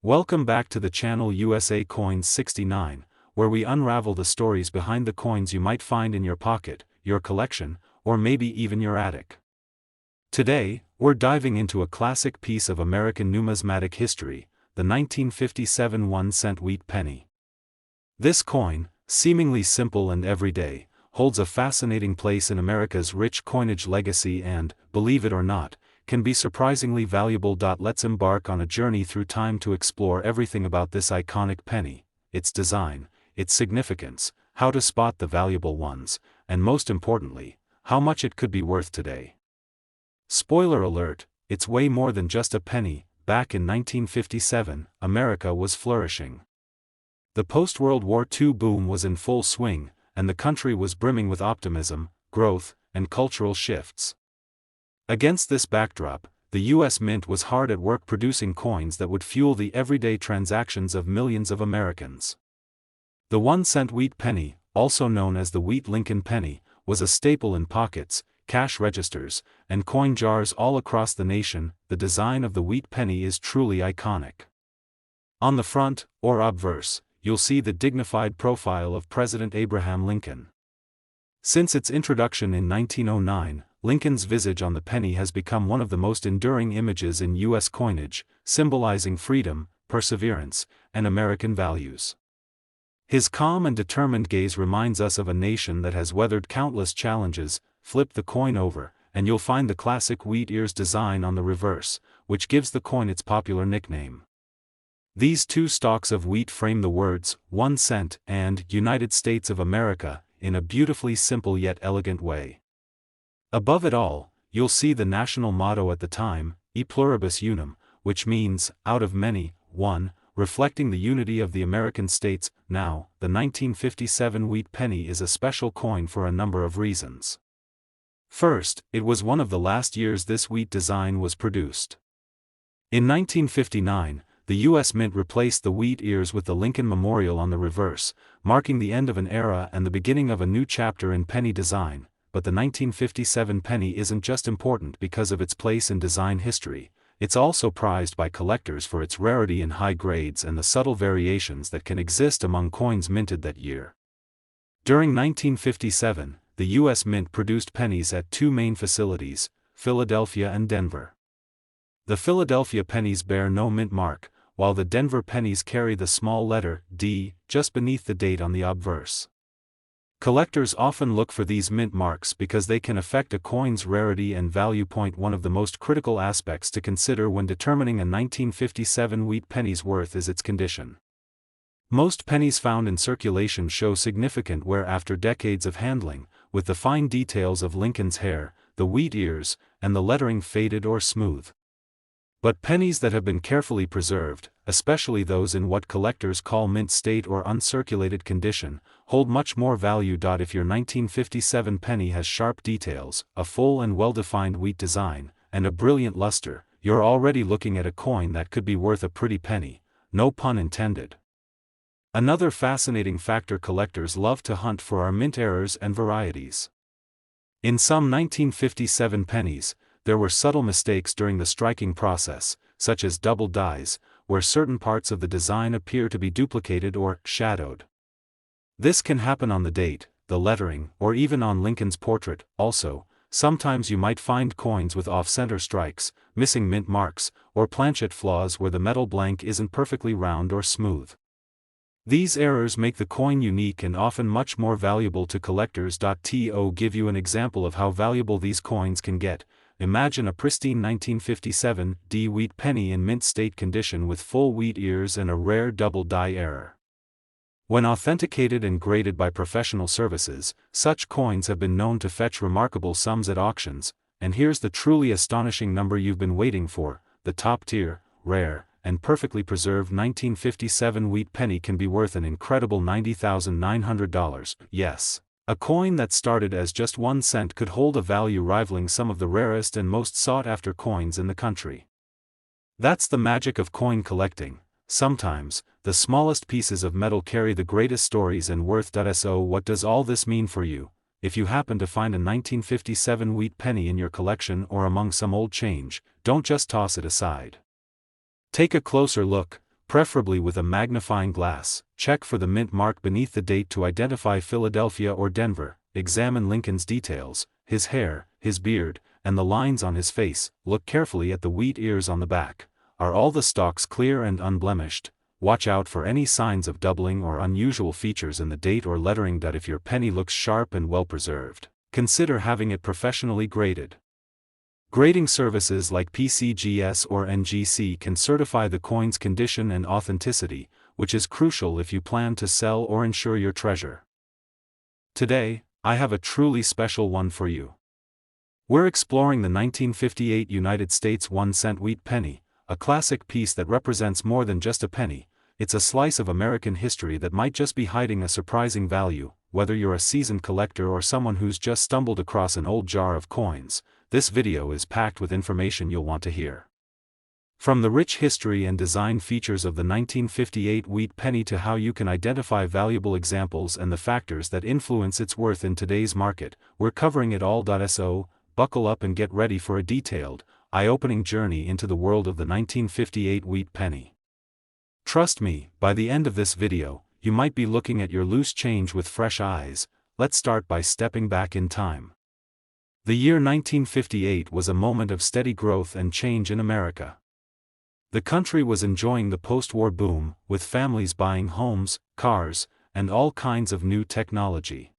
Welcome back to the channel USA Coins 69, where we unravel the stories behind the coins you might find in your pocket, your collection, or maybe even your attic. Today, we're diving into a classic piece of American numismatic history, the 1957 1-cent wheat penny. This coin, seemingly simple and everyday, holds a fascinating place in America's rich coinage legacy and, believe it or not, can be surprisingly valuable. Let's embark on a journey through time to explore everything about this iconic penny, its design, its significance, how to spot the valuable ones, and most importantly, how much it could be worth today. Spoiler alert, it's way more than just a penny. Back in 1957, America was flourishing. The post-World War II boom was in full swing, and the country was brimming with optimism, growth, and cultural shifts. Against this backdrop, the U.S. Mint was hard at work producing coins that would fuel the everyday transactions of millions of Americans. The 1-cent wheat penny, also known as the wheat Lincoln penny, was a staple in pockets, cash registers, and coin jars all across the nation. The design of the wheat penny is truly iconic. On the front, or obverse, you'll see the dignified profile of President Abraham Lincoln. Since its introduction in 1909, Lincoln's visage on the penny has become one of the most enduring images in U.S. coinage, symbolizing freedom, perseverance, and American values. His calm and determined gaze reminds us of a nation that has weathered countless challenges. Flip the coin over, and you'll find the classic wheat ears design on the reverse, which gives the coin its popular nickname. These two stalks of wheat frame the words, 1 cent, and United States of America, in a beautifully simple yet elegant way. Above it all, you'll see the national motto at the time, E pluribus unum, which means, out of many, one, reflecting the unity of the American states. Now, the 1957 wheat penny is a special coin for a number of reasons. First, it was one of the last years this wheat design was produced. In 1959, the U.S. Mint replaced the wheat ears with the Lincoln Memorial on the reverse, marking the end of an era and the beginning of a new chapter in penny design. But the 1957 penny isn't just important because of its place in design history, it's also prized by collectors for its rarity in high grades and the subtle variations that can exist among coins minted that year. During 1957, the U.S. Mint produced pennies at two main facilities, Philadelphia and Denver. The Philadelphia pennies bear no mint mark, while the Denver pennies carry the small letter D just beneath the date on the obverse. Collectors often look for these mint marks because they can affect a coin's rarity and value. One of the most critical aspects to consider when determining a 1957 wheat penny's worth is its condition. Most pennies found in circulation show significant wear after decades of handling, with the fine details of Lincoln's hair, the wheat ears, and the lettering faded or smooth. But pennies that have been carefully preserved, especially those in what collectors call mint state or uncirculated condition, hold much more value. If your 1957 penny has sharp details, a full and well-defined wheat design, and a brilliant luster, you're already looking at a coin that could be worth a pretty penny, no pun intended. Another fascinating factor: collectors love to hunt for are mint errors and varieties. In some 1957 pennies, there were subtle mistakes during the striking process, such as double dies, where certain parts of the design appear to be duplicated or shadowed. This can happen on the date, the lettering, or even on Lincoln's portrait. Also, sometimes you might find coins with off-center strikes, missing mint marks, or planchet flaws where the metal blank isn't perfectly round or smooth. These errors make the coin unique and often much more valuable to collectors. To give you an example of how valuable these coins can get, imagine a pristine 1957 D wheat penny in mint state condition with full wheat ears and a rare double die error. When authenticated and graded by professional services, such coins have been known to fetch remarkable sums at auctions. And here's the truly astonishing number you've been waiting for: the top-tier, rare, and perfectly preserved 1957 wheat penny can be worth an incredible $90,900. Yes. A coin that started as just 1 cent could hold a value rivaling some of the rarest and most sought-after coins in the country. That's the magic of coin collecting. Sometimes, the smallest pieces of metal carry the greatest stories and worth. So what does all this mean for you? If you happen to find a 1957 wheat penny in your collection or among some old change, don't just toss it aside. Take a closer look, preferably with a magnifying glass. Check for the mint mark beneath the date to identify Philadelphia or Denver. Examine Lincoln's details, his hair, his beard, and the lines on his face. Look carefully at the wheat ears on the back. Are all the stalks clear and unblemished? Watch out for any signs of doubling or unusual features in the date or lettering. If your penny looks sharp and well preserved, consider having it professionally graded. Grading services like PCGS or NGC can certify the coin's condition and authenticity, which is crucial if you plan to sell or insure your treasure. Today, I have a truly special one for you. We're exploring the 1958 United States 1-cent wheat penny, a classic piece that represents more than just a penny. It's a slice of American history that might just be hiding a surprising value. Whether you're a seasoned collector or someone who's just stumbled across an old jar of coins, this video is packed with information you'll want to hear. From the rich history and design features of the 1958 wheat penny to how you can identify valuable examples and the factors that influence its worth in today's market, we're covering it all. So, buckle up and get ready for a detailed, eye-opening journey into the world of the 1958 wheat penny. Trust me, by the end of this video, you might be looking at your loose change with fresh eyes. Let's start by stepping back in time. The year 1958 was a moment of steady growth and change in America. The country was enjoying the post-war boom, with families buying homes, cars, and all kinds of new technology.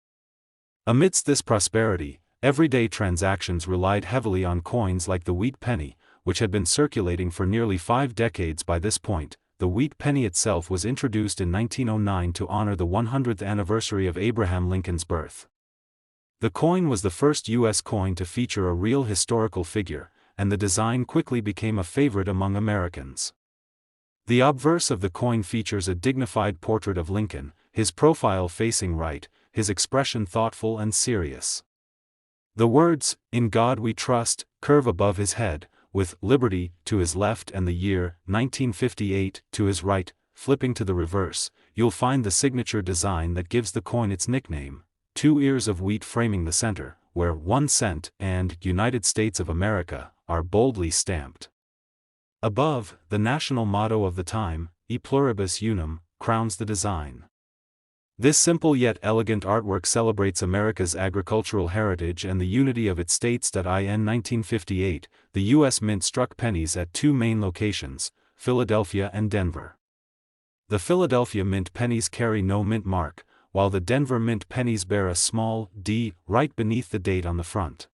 Amidst this prosperity, everyday transactions relied heavily on coins like the wheat penny, which had been circulating for nearly 5 decades by this point. The wheat penny itself was introduced in 1909 to honor the 100th anniversary of Abraham Lincoln's birth. The coin was the first U.S. coin to feature a real historical figure, and the design quickly became a favorite among Americans. The obverse of the coin features a dignified portrait of Lincoln, his profile facing right, his expression thoughtful and serious. The words, "In God We Trust," curve above his head, with "Liberty" to his left and the year, 1958, to his right. Flipping to the reverse, you'll find the signature design that gives the coin its nickname, 2 ears of wheat framing the center, where 1 cent and United States of America are boldly stamped. Above, the national motto of the time, E Pluribus Unum, crowns the design. This simple yet elegant artwork celebrates America's agricultural heritage and the unity of its states. In 1958, the U.S. Mint struck pennies at 2 main locations, Philadelphia and Denver. The Philadelphia Mint pennies carry no mint mark, while the Denver Mint pennies bear a small D right beneath the date on the front.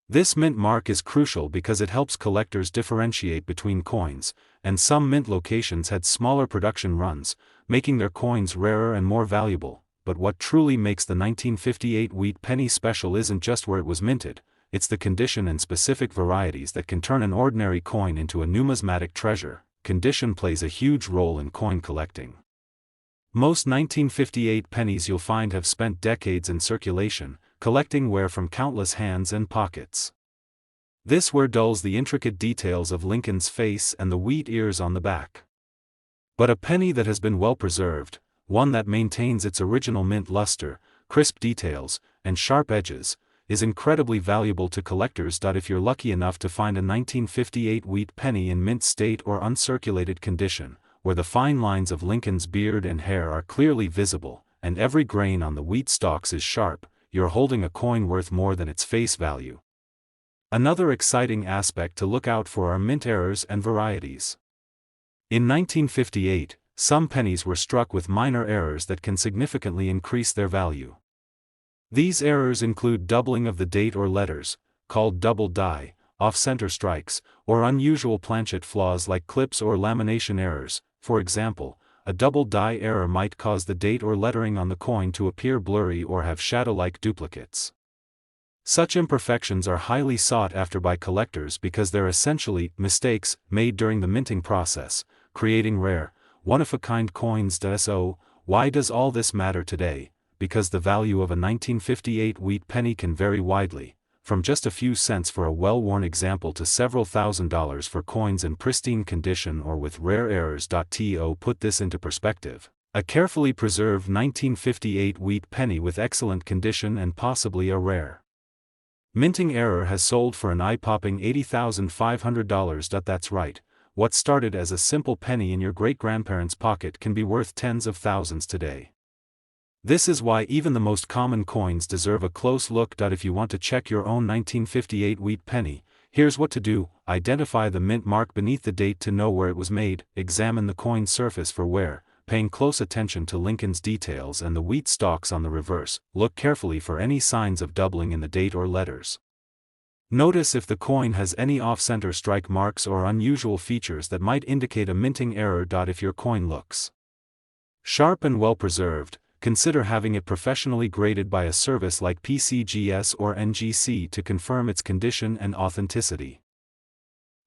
This mint mark is crucial because it helps collectors differentiate between coins, and some mint locations had smaller production runs, making their coins rarer and more valuable. But what truly makes the 1958 wheat penny special isn't just where it was minted, it's the condition and specific varieties that can turn an ordinary coin into a numismatic treasure. Condition plays a huge role in coin collecting. Most 1958 pennies you'll find have spent decades in circulation, collecting wear from countless hands and pockets. This wear dulls the intricate details of Lincoln's face and the wheat ears on the back. But a penny that has been well preserved, one that maintains its original mint luster, crisp details, and sharp edges, is incredibly valuable to collectors. If you're lucky enough to find a 1958 wheat penny in mint state or uncirculated condition, where the fine lines of Lincoln's beard and hair are clearly visible, and every grain on the wheat stalks is sharp, you're holding a coin worth more than its face value. Another exciting aspect to look out for are mint errors and varieties. In 1958, some pennies were struck with minor errors that can significantly increase their value. These errors include doubling of the date or letters, called double die, off-center strikes, or unusual planchet flaws like clips or lamination errors. For example, a double die error might cause the date or lettering on the coin to appear blurry or have shadow-like duplicates. Such imperfections are highly sought after by collectors because they're essentially mistakes made during the minting process, creating rare, one-of-a-kind coins. So, why does all this matter today? Because the value of a 1958 wheat penny can vary widely, from just a few cents for a well-worn example to several $1,000s for coins in pristine condition or with rare errors. To put this into perspective, a carefully preserved 1958 wheat penny with excellent condition and possibly a rare minting error has sold for an eye-popping $80,500. That's right, what started as a simple penny in your great-grandparents' pocket can be worth tens of thousands today. This is why even the most common coins deserve a close look. If you want to check your own 1958 wheat penny, here's what to do: identify the mint mark beneath the date to know where it was made, examine the coin surface for wear, paying close attention to Lincoln's details and the wheat stalks on the reverse, look carefully for any signs of doubling in the date or letters. Notice if the coin has any off-center strike marks or unusual features that might indicate a minting error. If your coin looks sharp and well preserved, consider having it professionally graded by a service like PCGS or NGC to confirm its condition and authenticity.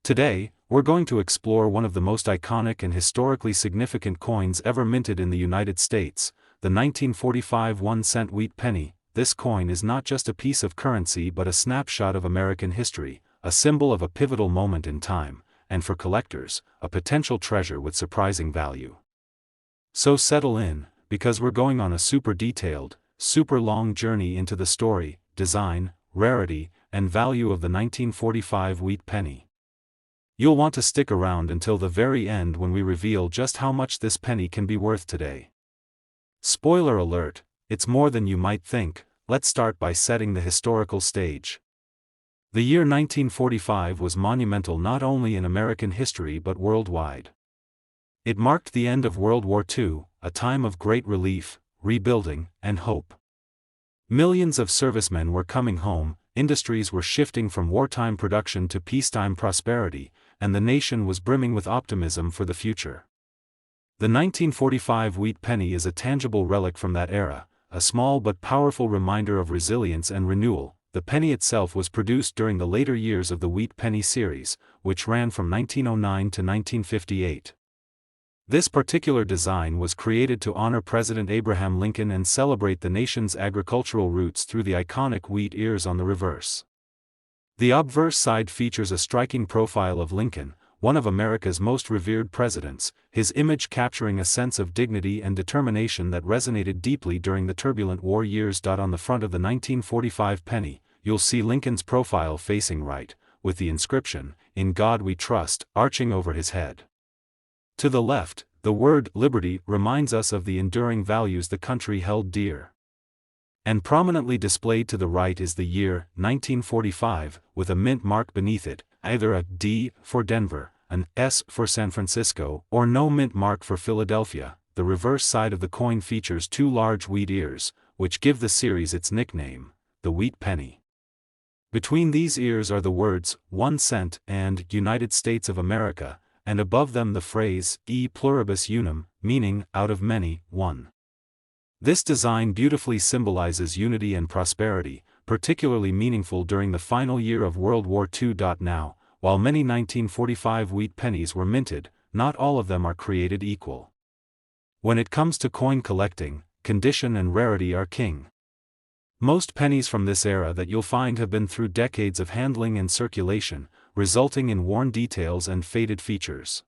Today, we're going to explore one of the most iconic and historically significant coins ever minted in the United States, the 1945 1-cent wheat penny. This coin is not just a piece of currency but a snapshot of American history, a symbol of a pivotal moment in time, and for collectors, a potential treasure with surprising value. So settle in, because we're going on a super detailed, super long journey into the story, design, rarity, and value of the 1945 wheat penny. You'll want to stick around until the very end when we reveal just how much this penny can be worth today. Spoiler alert, it's more than you might think. Let's start by setting the historical stage. The year 1945 was monumental not only in American history but worldwide. It marked the end of World War II, a time of great relief, rebuilding, and hope. Millions of servicemen were coming home, industries were shifting from wartime production to peacetime prosperity, and the nation was brimming with optimism for the future. The 1945 wheat penny is a tangible relic from that era, a small but powerful reminder of resilience and renewal. The penny itself was produced during the later years of the Wheat Penny series, which ran from 1909 to 1958. This particular design was created to honor President Abraham Lincoln and celebrate the nation's agricultural roots through the iconic wheat ears on the reverse. The obverse side features a striking profile of Lincoln, one of America's most revered presidents, his image capturing a sense of dignity and determination that resonated deeply during the turbulent war years. On the front of the 1945 penny, you'll see Lincoln's profile facing right, with the inscription, "In God We Trust," arching over his head. To the left, the word "Liberty" reminds us of the enduring values the country held dear. And prominently displayed to the right is the year, 1945, with a mint mark beneath it, either a D for Denver, an S for San Francisco, or no mint mark for Philadelphia. The reverse side of the coin features two large wheat ears, which give the series its nickname, the Wheat Penny. Between these ears are the words, 1 cent and United States of America, and above them the phrase, E pluribus unum, meaning, out of many, one. This design beautifully symbolizes unity and prosperity, particularly meaningful during the final year of World War II. Now, while many 1945 wheat pennies were minted, not all of them are created equal. When it comes to coin collecting, condition and rarity are king. Most pennies from this era that you'll find have been through decades of handling and circulation, resulting in worn details and faded features.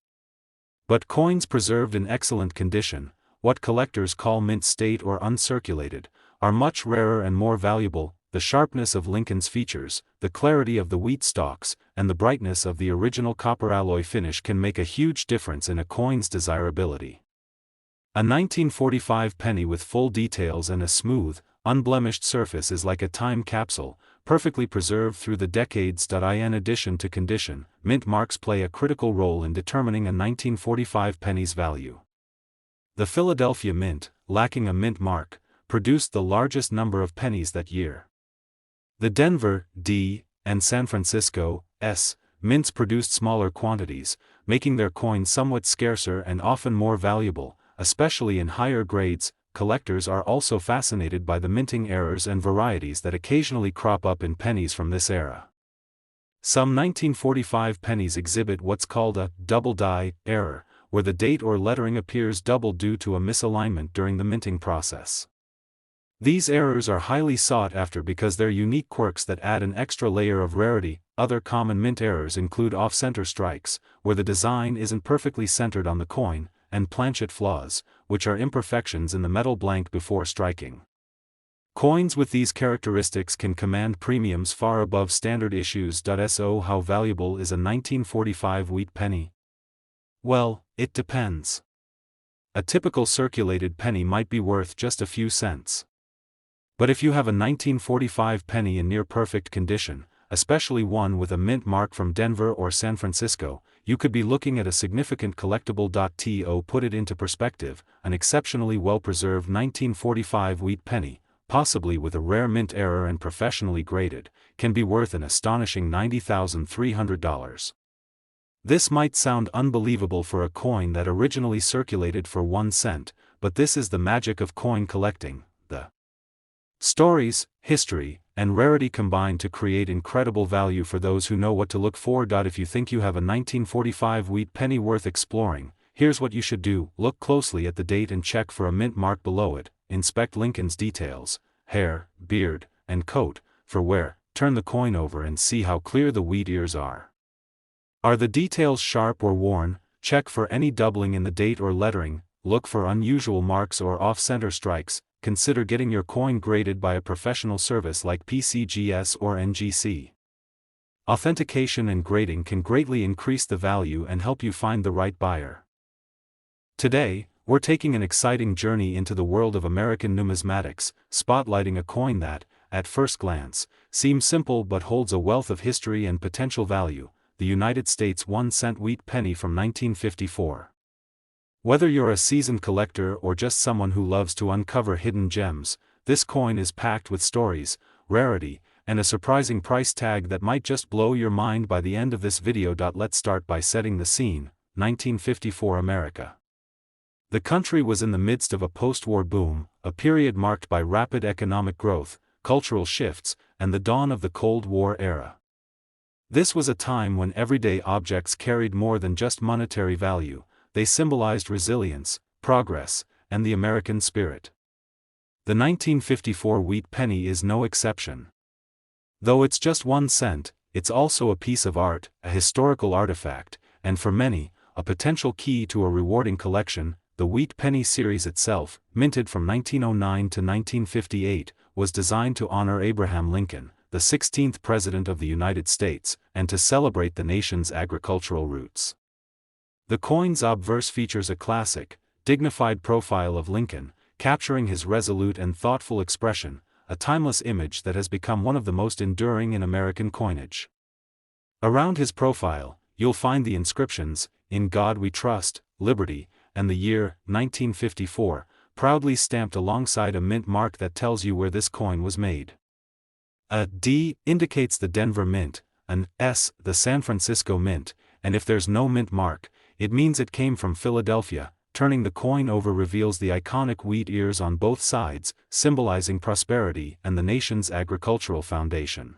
But coins preserved in excellent condition, what collectors call mint state or uncirculated, are much rarer and more valuable. The sharpness of Lincoln's features, the clarity of the wheat stalks, and the brightness of the original copper alloy finish can make a huge difference in a coin's desirability. A 1945 penny with full details and a smooth, unblemished surface is like a time capsule, perfectly preserved through the decades. In addition to condition, mint marks play a critical role in determining a 1945 penny's value. The Philadelphia Mint, lacking a mint mark, produced the largest number of pennies that year. The Denver D and San Francisco S mints produced smaller quantities, making their coins somewhat scarcer and often more valuable, especially in higher grades. Collectors are also fascinated by the minting errors and varieties that occasionally crop up in pennies from this era. Some 1945 pennies exhibit what's called a double die error, where the date or lettering appears double due to a misalignment during the minting process. These errors are highly sought after because they're unique quirks that add an extra layer of rarity. Other common mint errors include off-center strikes, where the design isn't perfectly centered on the coin, and planchet flaws, which are imperfections in the metal blank before striking. Coins with these characteristics can command premiums far above standard issues. So how valuable is a 1945 wheat penny? Well, it depends. A typical circulated penny might be worth just a few cents. But if you have a 1945 penny in near-perfect condition, especially one with a mint mark from Denver or San Francisco, you could be looking at a significant collectible. To put it into perspective, an exceptionally well-preserved 1945 wheat penny, possibly with a rare mint error and professionally graded, can be worth an astonishing $90,300. This might sound unbelievable for a coin that originally circulated for 1 cent, but this is the magic of coin collecting. The stories, history, and rarity combine to create incredible value for those who know what to look for. If you think you have a 1945 wheat penny worth exploring, here's what you should do: look closely at the date and check for a mint mark below it, inspect Lincoln's details, hair, beard, and coat, for wear, turn the coin over and see how clear the wheat ears are. Are the details sharp or worn? Check for any doubling in the date or lettering, look for unusual marks or off-center strikes. Consider getting your coin graded by a professional service like PCGS or NGC. Authentication and grading can greatly increase the value and help you find the right buyer. Today, we're taking an exciting journey into the world of American numismatics, spotlighting a coin that, at first glance, seems simple but holds a wealth of history and potential value: the United States 1-cent wheat penny from 1954. Whether you're a seasoned collector or just someone who loves to uncover hidden gems, this coin is packed with stories, rarity, and a surprising price tag that might just blow your mind by the end of this video. Let's start by setting the scene. 1954 America. The country was in the midst of a post-war boom, a period marked by rapid economic growth, cultural shifts, and the dawn of the Cold War era. This was a time when everyday objects carried more than just monetary value. They symbolized resilience, progress, and the American spirit. The 1954 wheat penny is no exception. Though it's just 1 cent, it's also a piece of art, a historical artifact, and for many, a potential key to a rewarding collection. The wheat penny series itself, minted from 1909 to 1958, was designed to honor Abraham Lincoln, the 16th President of the United States, and to celebrate the nation's agricultural roots. The coin's obverse features a classic, dignified profile of Lincoln, capturing his resolute and thoughtful expression, a timeless image that has become one of the most enduring in American coinage. Around his profile, you'll find the inscriptions, "In God We Trust," "Liberty," and the year, 1954, proudly stamped alongside a mint mark that tells you where this coin was made. A D indicates the Denver Mint, an S the San Francisco Mint, and if there's no mint mark, it means it came from Philadelphia. Turning the coin over reveals the iconic wheat ears on both sides, symbolizing prosperity and the nation's agricultural foundation.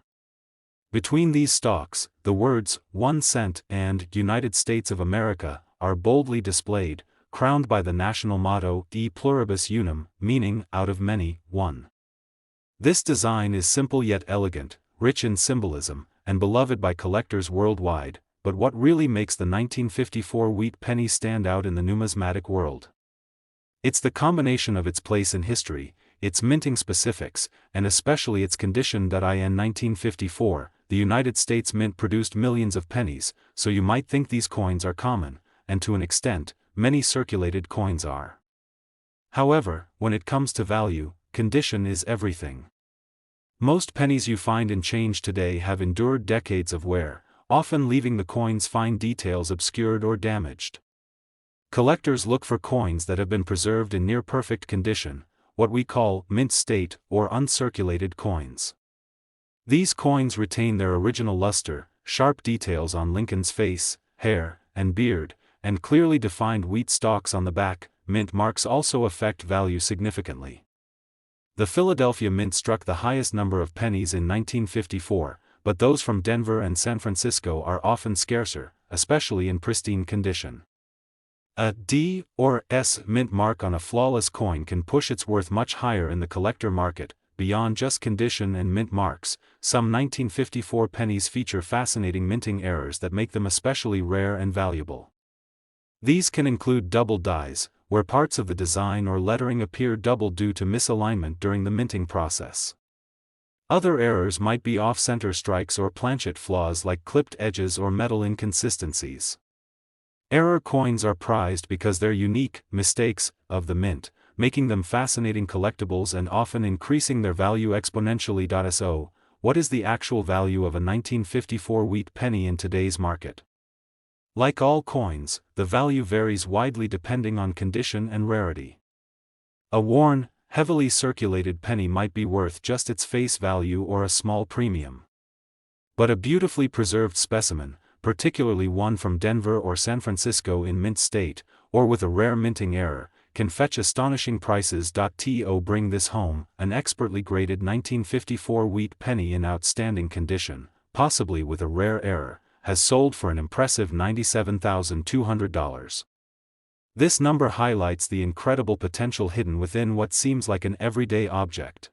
Between these stalks, the words, 1 cent and United States of America, are boldly displayed, crowned by the national motto, E pluribus unum, meaning, out of many, one. This design is simple yet elegant, rich in symbolism, and beloved by collectors worldwide. But what really makes the 1954 wheat penny stand out in the numismatic world? It's the combination of its place in history, its minting specifics, and especially its condition. In 1954, the United States Mint produced millions of pennies, so you might think these coins are common, and to an extent, many circulated coins are. However, when it comes to value, condition is everything. Most pennies you find in change today have endured decades of wear, often leaving the coin's fine details obscured or damaged. Collectors look for coins that have been preserved in near-perfect condition, what we call mint state or uncirculated coins. These coins retain their original luster, sharp details on Lincoln's face, hair, and beard, and clearly defined wheat stalks on the back. Mint marks also affect value significantly. The Philadelphia Mint struck the highest number of pennies in 1954, but those from Denver and San Francisco are often scarcer, especially in pristine condition. A D or S mint mark on a flawless coin can push its worth much higher in the collector market. Beyond just condition and mint marks, some 1954 pennies feature fascinating minting errors that make them especially rare and valuable. These can include double dies, where parts of the design or lettering appear double due to misalignment during the minting process. Other errors might be off-center strikes or planchet flaws like clipped edges or metal inconsistencies. Error coins are prized because they're unique mistakes of the mint, making them fascinating collectibles and often increasing their value exponentially. So, what is the actual value of a 1954 wheat penny in today's market? Like all coins, the value varies widely depending on condition and rarity. A worn, heavily circulated penny might be worth just its face value or a small premium. But a beautifully preserved specimen, particularly one from Denver or San Francisco in mint state, or with a rare minting error, can fetch astonishing prices. To bring this home, an expertly graded 1954 wheat penny in outstanding condition, possibly with a rare error, has sold for an impressive $97,200. This number highlights the incredible potential hidden within what seems like an everyday object.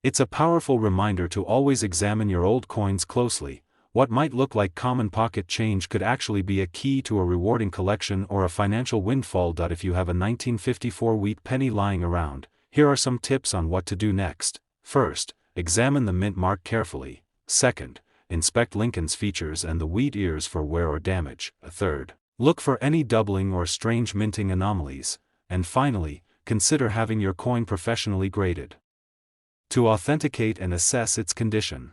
It's a powerful reminder to always examine your old coins closely. What might look like common pocket change could actually be a key to a rewarding collection or a financial windfall. If you have a 1954 wheat penny lying around, here are some tips on what to do next. First, examine the mint mark carefully. Second, inspect Lincoln's features and the wheat ears for wear or damage. Third, look for any doubling or strange minting anomalies. And finally, consider having your coin professionally graded to authenticate and assess its condition.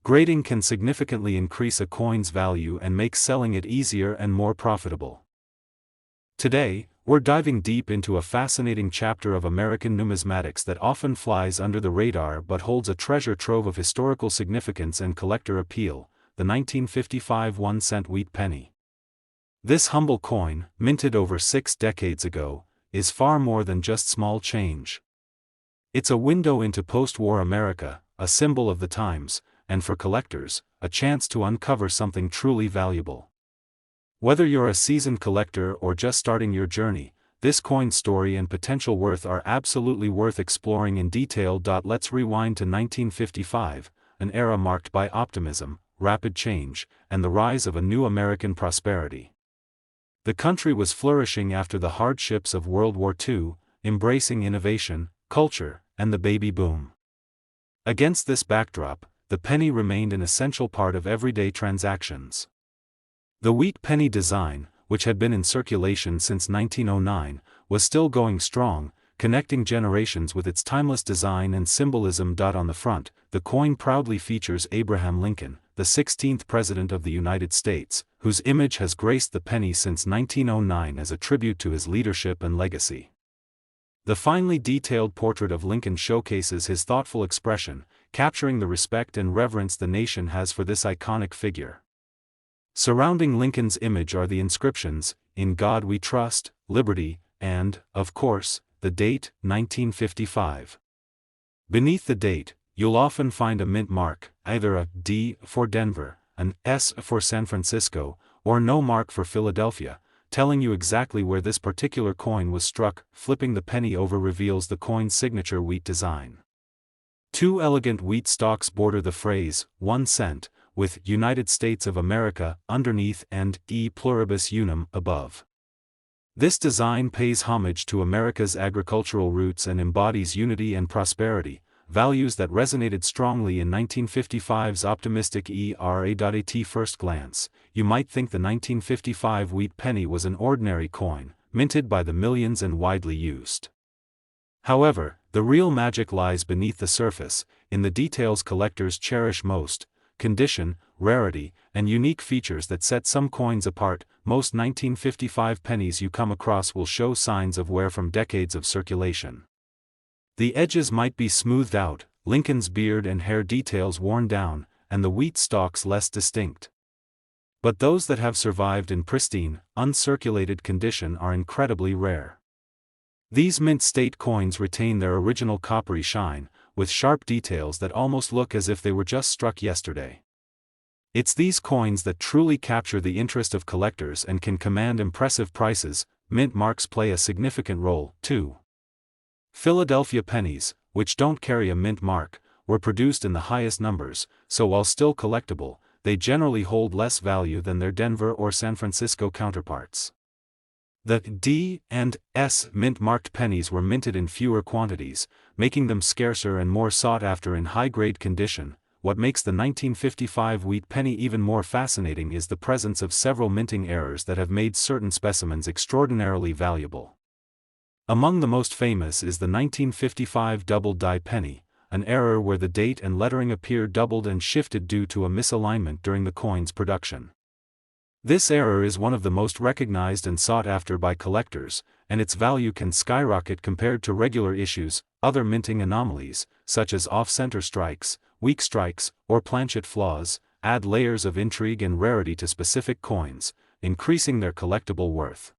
Grading can significantly increase a coin's value and make selling it easier and more profitable. Today, we're diving deep into a fascinating chapter of American numismatics that often flies under the radar but holds a treasure trove of historical significance and collector appeal, the 1955 1-cent wheat penny. This humble coin, minted over 6 decades ago, is far more than just small change. It's a window into post-war America, a symbol of the times, and for collectors, a chance to uncover something truly valuable. Whether you're a seasoned collector or just starting your journey, this coin's story and potential worth are absolutely worth exploring in detail. Let's rewind to 1955, an era marked by optimism, rapid change, and the rise of a new American prosperity. The country was flourishing after the hardships of World War II, embracing innovation, culture, and the baby boom. Against this backdrop, the penny remained an essential part of everyday transactions. The wheat penny design, which had been in circulation since 1909, was still going strong, connecting generations with its timeless design and symbolism. On the front, the coin proudly features Abraham Lincoln, the 16th President of the United States, whose image has graced the penny since 1909 as a tribute to his leadership and legacy. The finely detailed portrait of Lincoln showcases his thoughtful expression, capturing the respect and reverence the nation has for this iconic figure. Surrounding Lincoln's image are the inscriptions, "In God We Trust," "Liberty," and, of course, the date, 1955. Beneath the date, you'll often find a mint mark, either a D for Denver, an S for San Francisco, or no mark for Philadelphia, telling you exactly where this particular coin was struck. Flipping the penny over reveals the coin's signature wheat design. 2 elegant wheat stalks border the phrase, 1 cent, with United States of America underneath and E pluribus unum above. This design pays homage to America's agricultural roots and embodies unity and prosperity, values that resonated strongly in 1955's optimistic era. At first glance, you might think the 1955 wheat penny was an ordinary coin, minted by the millions and widely used. However, the real magic lies beneath the surface, in the details collectors cherish most: condition, rarity, and unique features that set some coins apart. Most 1955 pennies you come across will show signs of wear from decades of circulation. The edges might be smoothed out, Lincoln's beard and hair details worn down, and the wheat stalks less distinct. But those that have survived in pristine, uncirculated condition are incredibly rare. These mint state coins retain their original coppery shine, with sharp details that almost look as if they were just struck yesterday. It's these coins that truly capture the interest of collectors and can command impressive prices. Mint marks play a significant role, too. Philadelphia pennies, which don't carry a mint mark, were produced in the highest numbers, so while still collectible, they generally hold less value than their Denver or San Francisco counterparts. The D and S mint-marked pennies were minted in fewer quantities, making them scarcer and more sought after in high-grade condition, what makes the 1955 wheat penny even more fascinating is the presence of several minting errors that have made certain specimens extraordinarily valuable. Among the most famous is the 1955 double die penny, an error where the date and lettering appear doubled and shifted due to a misalignment during the coin's production. This error is one of the most recognized and sought after by collectors, and its value can skyrocket compared to regular issues. Other minting anomalies, such as off-center strikes, weak strikes, or planchet flaws, add layers of intrigue and rarity to specific coins, increasing their collectible worth.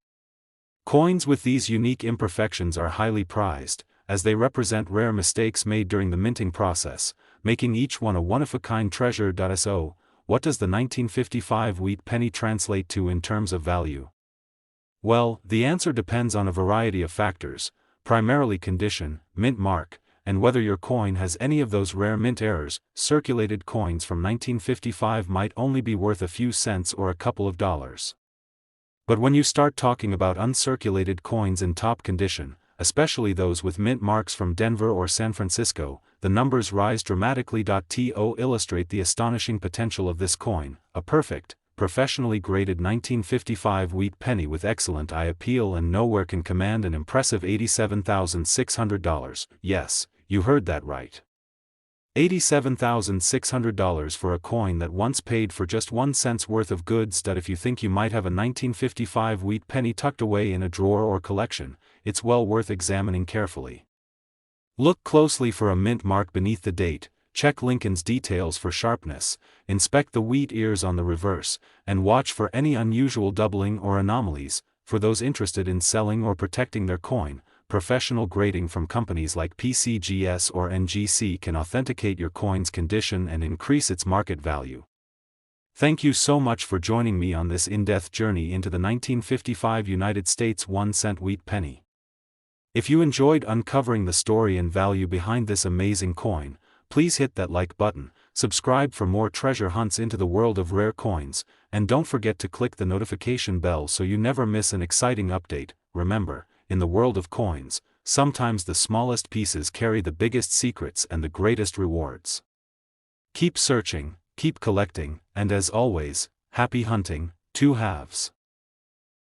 Coins with these unique imperfections are highly prized, as they represent rare mistakes made during the minting process, making each one a one-of-a-kind treasure. So, what does the 1955 wheat penny translate to in terms of value? Well, the answer depends on a variety of factors, primarily condition, mint mark, and whether your coin has any of those rare mint errors. Circulated coins from 1955 might only be worth a few cents or a couple of dollars. But when you start talking about uncirculated coins in top condition, especially those with mint marks from Denver or San Francisco, the numbers rise dramatically. To illustrate the astonishing potential of this coin, a perfect, professionally graded 1955 wheat penny with excellent eye appeal and nowhere can command an impressive $87,600. Yes, you heard that right. $87,600 for a coin that once paid for just 1 cent's worth of goods. If you think you might have a 1955 wheat penny tucked away in a drawer or collection, it's well worth examining carefully. Look closely for a mint mark beneath the date, check Lincoln's details for sharpness, inspect the wheat ears on the reverse, and watch for any unusual doubling or anomalies. For those interested in selling or protecting their coin, professional grading from companies like PCGS or NGC can authenticate your coin's condition and increase its market value. Thank you so much for joining me on this in-depth journey into the 1955 United States 1-cent wheat penny. If you enjoyed uncovering the story and value behind this amazing coin, please hit that like button, subscribe for more treasure hunts into the world of rare coins, and don't forget to click the notification bell so you never miss an exciting update. Remember, in the world of coins, sometimes the smallest pieces carry the biggest secrets and the greatest rewards. Keep searching, keep collecting, and as always, happy hunting, two halves.